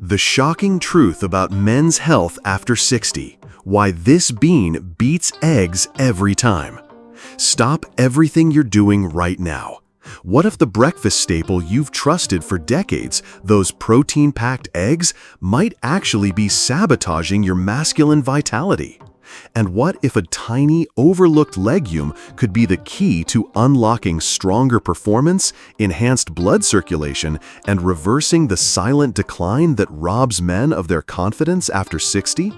The shocking truth about men's health after 60. Why this bean beats eggs every time. Stop everything you're doing right now. What if the breakfast staple you've trusted for decades, those protein-packed eggs, might actually be sabotaging your masculine vitality? And what if a tiny, overlooked legume could be the key to unlocking stronger performance, enhanced blood circulation, and reversing the silent decline that robs men of their confidence after 60?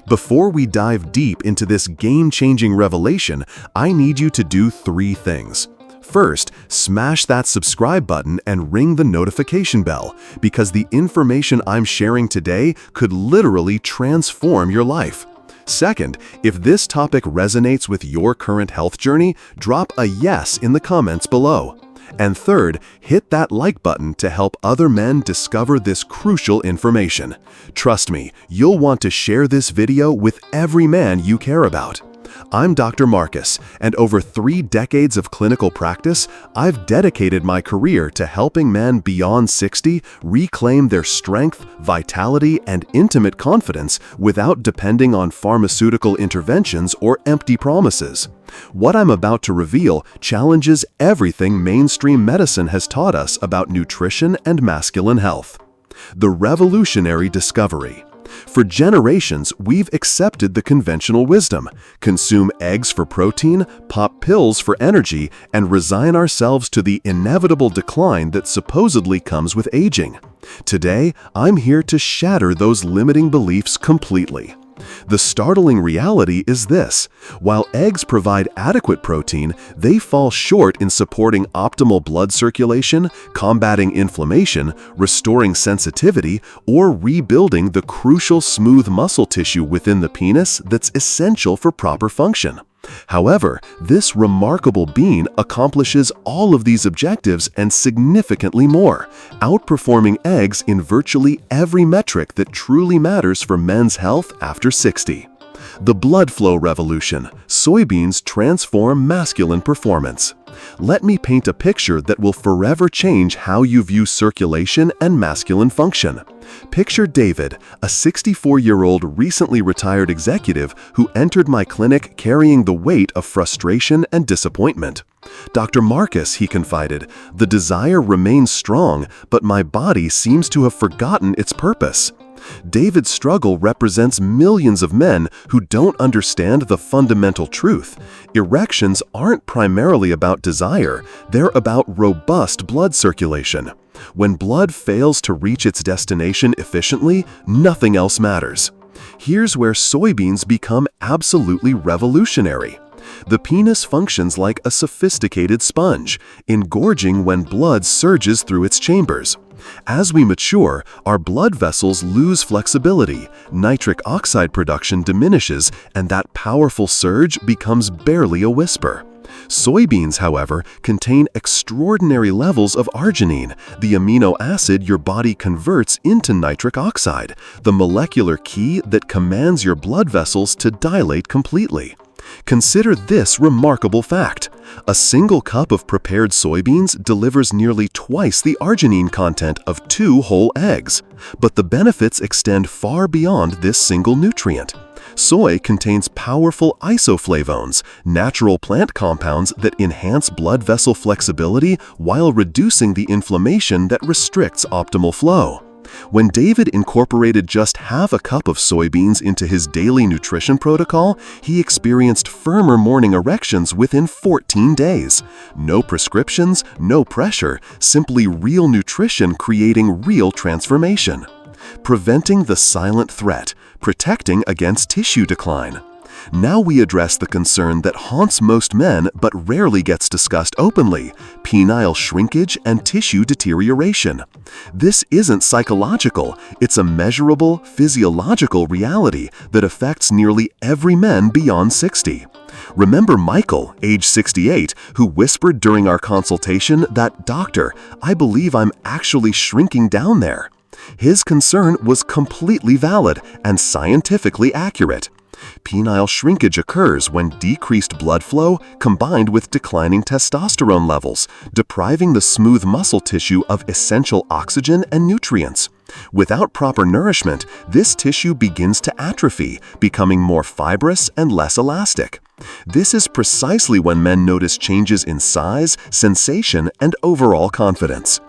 Before we dive deep into this game-changing revelation, I need you to do 3 things. First, smash that subscribe button and ring the notification bell, because the information I'm sharing today could literally transform your life. Second, if this topic resonates with your current health journey, drop a yes in the comments below. And third, hit that like button to help other men discover this crucial information. Trust me, you'll want to share this video with every man you care about. I'm Dr. Marcus, and over 3 decades of clinical practice, I've dedicated my career to helping men beyond 60 reclaim their strength, vitality, and intimate confidence without depending on pharmaceutical interventions or empty promises. What I'm about to reveal challenges everything mainstream medicine has taught us about nutrition and masculine health. The revolutionary discovery. For generations, we've accepted the conventional wisdom: consume eggs for protein, pop pills for energy, and resign ourselves to the inevitable decline that supposedly comes with aging. Today, I'm here to shatter those limiting beliefs completely. The startling reality is this: while eggs provide adequate protein, they fall short in supporting optimal blood circulation, combating inflammation, restoring sensitivity, or rebuilding the crucial smooth muscle tissue within the penis that's essential for proper function. However, this remarkable bean accomplishes all of these objectives and significantly more, outperforming eggs in virtually every metric that truly matters for men's health after 60. The blood flow revolution. Soybeans transform masculine performance. Let me paint a picture that will forever change how you view circulation and masculine function. Picture David, a 64-year-old recently retired executive who entered my clinic carrying the weight of frustration and disappointment. "Dr. Marcus," he confided, "the desire remains strong, but my body seems to have forgotten its purpose." David's struggle represents millions of men who don't understand the fundamental truth. Erections aren't primarily about desire, they're about robust blood circulation. When blood fails to reach its destination efficiently, nothing else matters. Here's where soybeans become absolutely revolutionary. The penis functions like a sophisticated sponge, engorging when blood surges through its chambers. As we mature, our blood vessels lose flexibility, nitric oxide production diminishes, and that powerful surge becomes barely a whisper. Soybeans, however, contain extraordinary levels of arginine, the amino acid your body converts into nitric oxide, the molecular key that commands your blood vessels to dilate completely. Consider this remarkable fact: a single cup of prepared soybeans delivers nearly twice the arginine content of 2 whole eggs. But the benefits extend far beyond this single nutrient. Soy contains powerful isoflavones, natural plant compounds that enhance blood vessel flexibility while reducing the inflammation that restricts optimal flow. When David incorporated just half a cup of soybeans into his daily nutrition protocol, he experienced firmer morning erections within 14 days. No prescriptions, no pressure, simply real nutrition creating real transformation. Preventing the silent threat, protecting against tissue decline. Now we address the concern that haunts most men but rarely gets discussed openly: penile shrinkage and tissue deterioration. This isn't psychological, it's a measurable, physiological reality that affects nearly every man beyond 60. Remember Michael, age 68, who whispered during our consultation that, "Doctor, I believe I'm actually shrinking down there." His concern was completely valid and scientifically accurate. Penile shrinkage occurs when decreased blood flow combined with declining testosterone levels, depriving the smooth muscle tissue of essential oxygen and nutrients. Without proper nourishment, this tissue begins to atrophy, becoming more fibrous and less elastic. This is precisely when men notice changes in size, sensation, and overall confidence.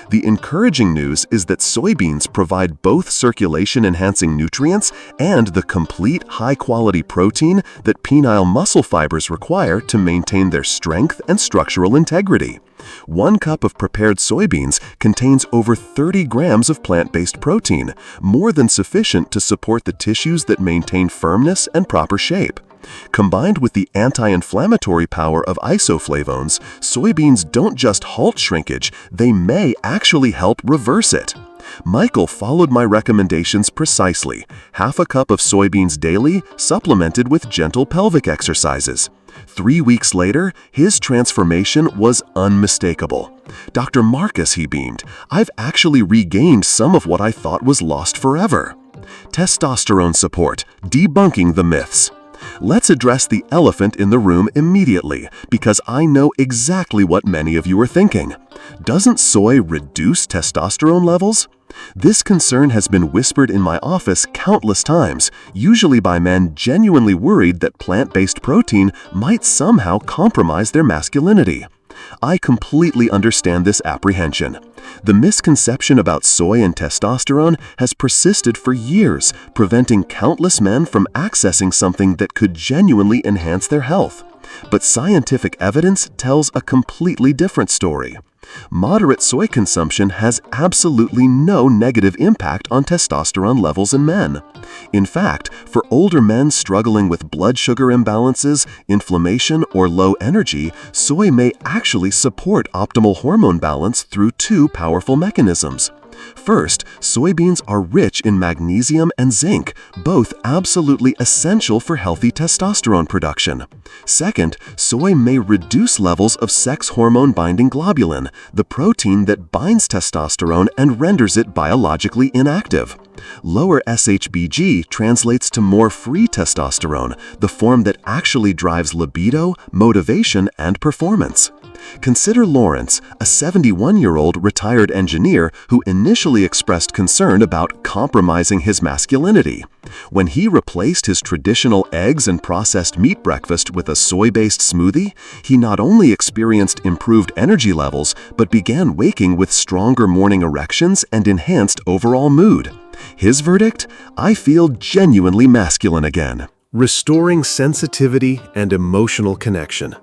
The encouraging news is that soybeans provide both circulation-enhancing nutrients and the complete high-quality protein that penile muscle fibers require to maintain their strength and structural integrity. 1 cup of prepared soybeans contains over 30 grams of plant-based protein, more than sufficient to support the tissues that maintain firmness and proper shape. Combined with the anti-inflammatory power of isoflavones, soybeans don't just halt shrinkage, they may actually help reverse it. Michael followed my recommendations precisely: half a cup of soybeans daily, supplemented with gentle pelvic exercises. 3 weeks later, his transformation was unmistakable. "Dr. Marcus," he beamed, "I've actually regained some of what I thought was lost forever." Testosterone support, debunking the myths. Let's address the elephant in the room immediately, because I know exactly what many of you are thinking. Doesn't soy reduce testosterone levels? This concern has been whispered in my office countless times, usually by men genuinely worried that plant-based protein might somehow compromise their masculinity. I completely understand this apprehension. The misconception about soy and testosterone has persisted for years, preventing countless men from accessing something that could genuinely enhance their health. But scientific evidence tells a completely different story. Moderate soy consumption has absolutely no negative impact on testosterone levels in men. In fact, for older men struggling with blood sugar imbalances, inflammation, or low energy, soy may actually support optimal hormone balance through 2 powerful mechanisms. First, soybeans are rich in magnesium and zinc, both absolutely essential for healthy testosterone production. Second, soy may reduce levels of sex hormone-binding globulin, the protein that binds testosterone and renders it biologically inactive. Lower SHBG translates to more free testosterone, the form that actually drives libido, motivation, and performance. Consider Lawrence, a 71-year-old retired engineer who initially expressed concern about compromising his masculinity. When he replaced his traditional eggs and processed meat breakfast with a soy-based smoothie, he not only experienced improved energy levels, but began waking with stronger morning erections and enhanced overall mood. His verdict? "I feel genuinely masculine again." Restoring sensitivity and emotional connection.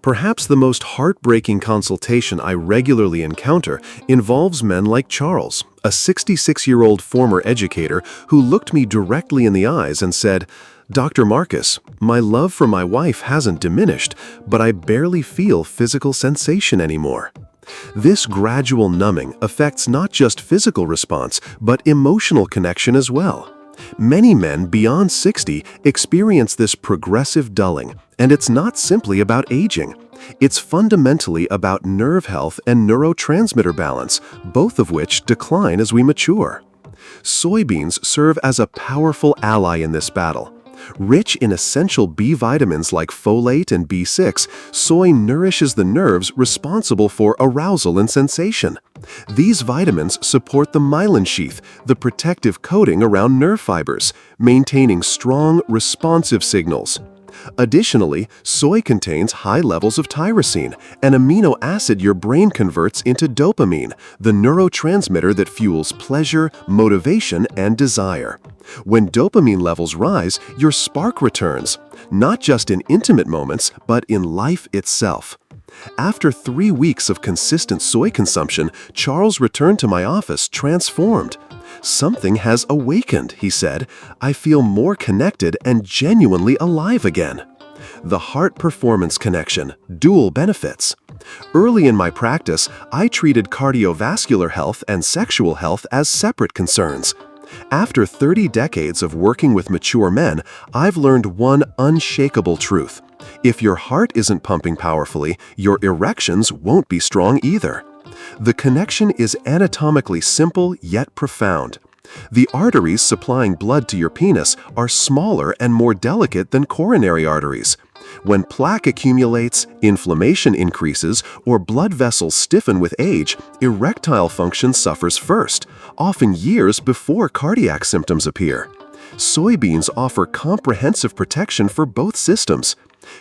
Perhaps the most heartbreaking consultation I regularly encounter involves men like Charles, a 66-year-old former educator who looked me directly in the eyes and said, "Dr. Marcus, my love for my wife hasn't diminished, but I barely feel physical sensation anymore." This gradual numbing affects not just physical response, but emotional connection as well. Many men beyond 60 experience this progressive dulling, and it's not simply about aging. It's fundamentally about nerve health and neurotransmitter balance, both of which decline as we mature. Soybeans serve as a powerful ally in this battle. Rich in essential B vitamins like folate and B6, soy nourishes the nerves responsible for arousal and sensation. These vitamins support the myelin sheath, the protective coating around nerve fibers, maintaining strong, responsive signals. Additionally, soy contains high levels of tyrosine, an amino acid your brain converts into dopamine, the neurotransmitter that fuels pleasure, motivation, and desire. When dopamine levels rise, your spark returns, not just in intimate moments, but in life itself. After 3 weeks of consistent soy consumption, Charles returned to my office transformed. "Something has awakened," he said. "I feel more connected and genuinely alive again." The heart-performance connection, dual benefits. Early in my practice, I treated cardiovascular health and sexual health as separate concerns. After 30 decades of working with mature men, I've learned one unshakable truth. If your heart isn't pumping powerfully, your erections won't be strong either. The connection is anatomically simple yet profound. The arteries supplying blood to your penis are smaller and more delicate than coronary arteries. When plaque accumulates, inflammation increases, or blood vessels stiffen with age, erectile function suffers first, often years before cardiac symptoms appear. Soybeans offer comprehensive protection for both systems.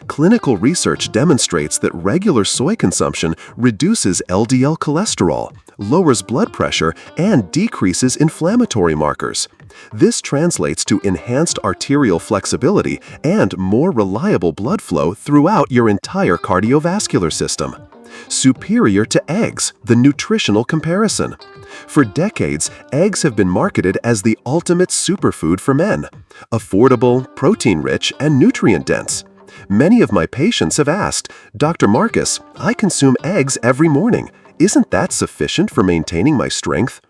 Clinical research demonstrates that regular soy consumption reduces LDL cholesterol, lowers blood pressure, and decreases inflammatory markers. This translates to enhanced arterial flexibility and more reliable blood flow throughout your entire cardiovascular system. Superior to eggs, the nutritional comparison. For decades, eggs have been marketed as the ultimate superfood for men. Affordable, protein-rich, and nutrient-dense. Many of my patients have asked, "Dr. Marcus, I consume eggs every morning. Isn't that sufficient for maintaining my strength?"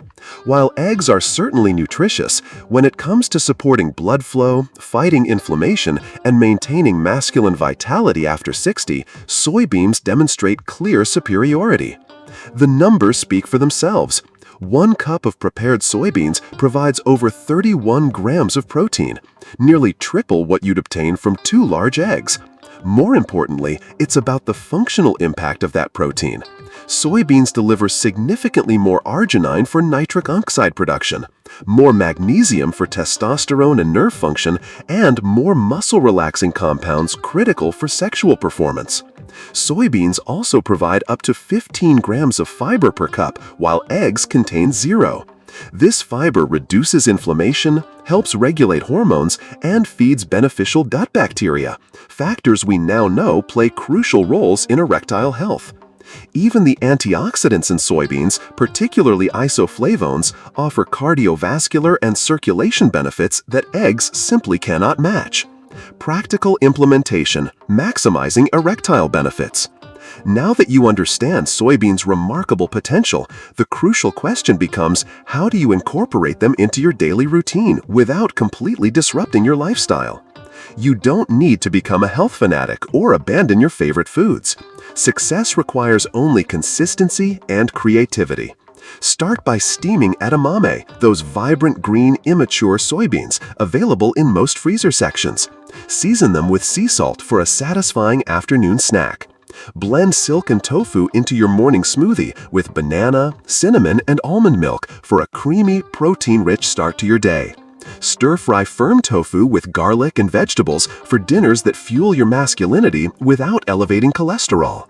While eggs are certainly nutritious, when it comes to supporting blood flow, fighting inflammation, and maintaining masculine vitality after 60, soybeans demonstrate clear superiority. The numbers speak for themselves. 1 cup of prepared soybeans provides over 31 grams of protein, nearly triple what you'd obtain from 2 large eggs. More importantly, it's about the functional impact of that protein. Soybeans deliver significantly more arginine for nitric oxide production, more magnesium for testosterone and nerve function, and more muscle-relaxing compounds critical for sexual performance. Soybeans also provide up to 15 grams of fiber per cup, while eggs contain 0. This fiber reduces inflammation, helps regulate hormones, and feeds beneficial gut bacteria, factors we now know play crucial roles in erectile health. Even the antioxidants in soybeans, particularly isoflavones, offer cardiovascular and circulation benefits that eggs simply cannot match. Practical implementation, maximizing erectile benefits. Now that you understand soybeans' remarkable potential, the crucial question becomes, how do you incorporate them into your daily routine without completely disrupting your lifestyle? You don't need to become a health fanatic or abandon your favorite foods. Success requires only consistency and creativity. Start by steaming edamame, those vibrant green immature soybeans available in most freezer sections. Season them with sea salt for a satisfying afternoon snack. Blend silken tofu into your morning smoothie with banana, cinnamon, and almond milk for a creamy, protein-rich start to your day. Stir-fry firm tofu with garlic and vegetables for dinners that fuel your masculinity without elevating cholesterol.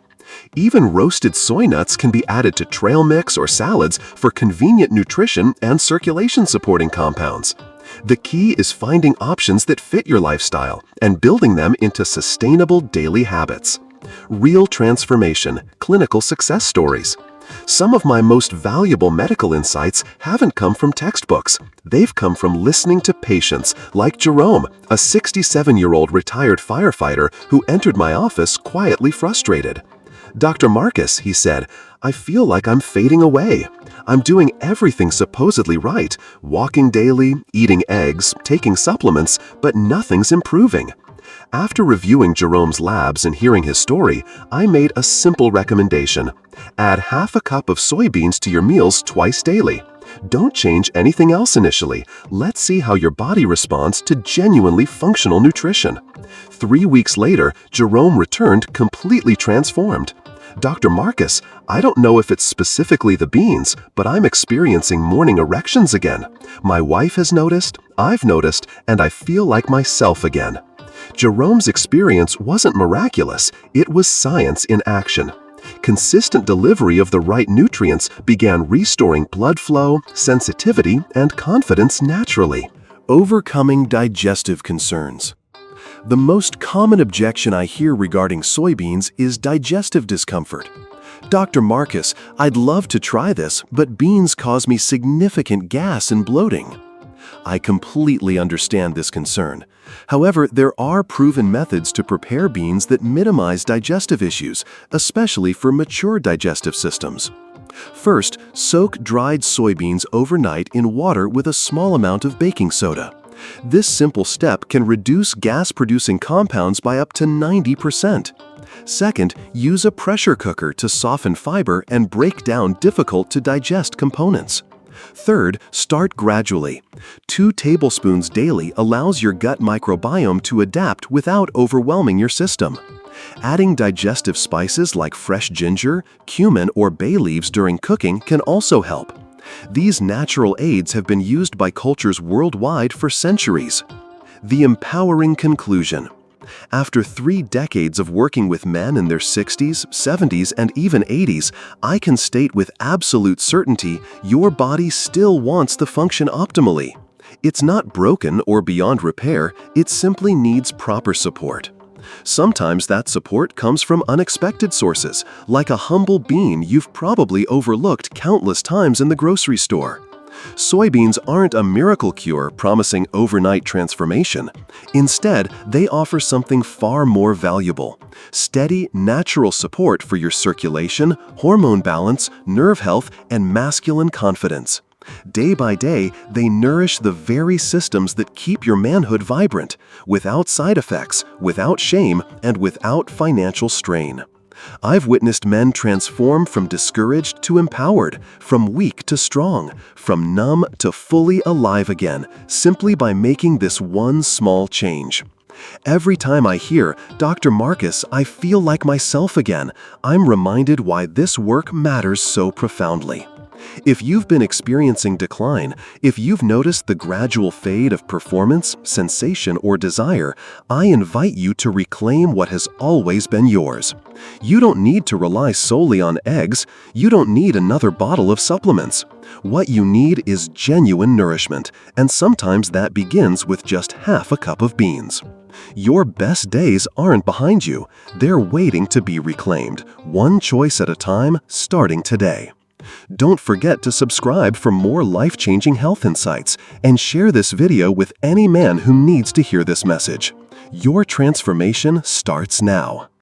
Even roasted soy nuts can be added to trail mix or salads for convenient nutrition and circulation-supporting compounds. The key is finding options that fit your lifestyle and building them into sustainable daily habits. Real transformation, clinical success stories. Some of my most valuable medical insights haven't come from textbooks. They've come from listening to patients like Jerome, a 67-year-old retired firefighter who entered my office quietly frustrated. "Dr. Marcus," he said, "I feel like I'm fading away. I'm doing everything supposedly right, walking daily, eating eggs, taking supplements, but nothing's improving." After reviewing Jerome's labs and hearing his story, I made a simple recommendation. Add half a cup of soybeans to your meals twice daily. Don't change anything else initially. Let's see how your body responds to genuinely functional nutrition. 3 weeks later, Jerome returned completely transformed. "Dr. Marcus, I don't know if it's specifically the beans, but I'm experiencing morning erections again. My wife has noticed, I've noticed, and I feel like myself again." Jerome's experience wasn't miraculous, it was science in action. Consistent delivery of the right nutrients began restoring blood flow, sensitivity, and confidence naturally. Overcoming digestive concerns. The most common objection I hear regarding soybeans is digestive discomfort. "Dr. Marcus, I'd love to try this, but beans cause me significant gas and bloating." I completely understand this concern. However, there are proven methods to prepare beans that minimize digestive issues, especially for mature digestive systems. First, soak dried soybeans overnight in water with a small amount of baking soda. This simple step can reduce gas-producing compounds by up to 90%. Second, use a pressure cooker to soften fiber and break down difficult-to-digest components. Third, start gradually. 2 tablespoons daily allows your gut microbiome to adapt without overwhelming your system. Adding digestive spices like fresh ginger, cumin, or bay leaves during cooking can also help. These natural aids have been used by cultures worldwide for centuries. The empowering conclusion. After 3 decades of working with men in their 60s, 70s, and even 80s, I can state with absolute certainty your body still wants to function optimally. It's not broken or beyond repair, it simply needs proper support. Sometimes that support comes from unexpected sources, like a humble bean you've probably overlooked countless times in the grocery store. Soybeans aren't a miracle cure promising overnight transformation. Instead, they offer something far more valuable: steady, natural support for your circulation, hormone balance, nerve health, and masculine confidence. Day by day, they nourish the very systems that keep your manhood vibrant, without side effects, without shame, and without financial strain. I've witnessed men transform from discouraged to empowered, from weak to strong, from numb to fully alive again, simply by making this one small change. Every time I hear, "Dr. Marcus, I feel like myself again," I'm reminded why this work matters so profoundly. If you've been experiencing decline, if you've noticed the gradual fade of performance, sensation, or desire, I invite you to reclaim what has always been yours. You don't need to rely solely on eggs. You don't need another bottle of supplements. What you need is genuine nourishment, and sometimes that begins with just half a cup of beans. Your best days aren't behind you. They're waiting to be reclaimed, one choice at a time, starting today. Don't forget to subscribe for more life-changing health insights and share this video with any man who needs to hear this message. Your transformation starts now.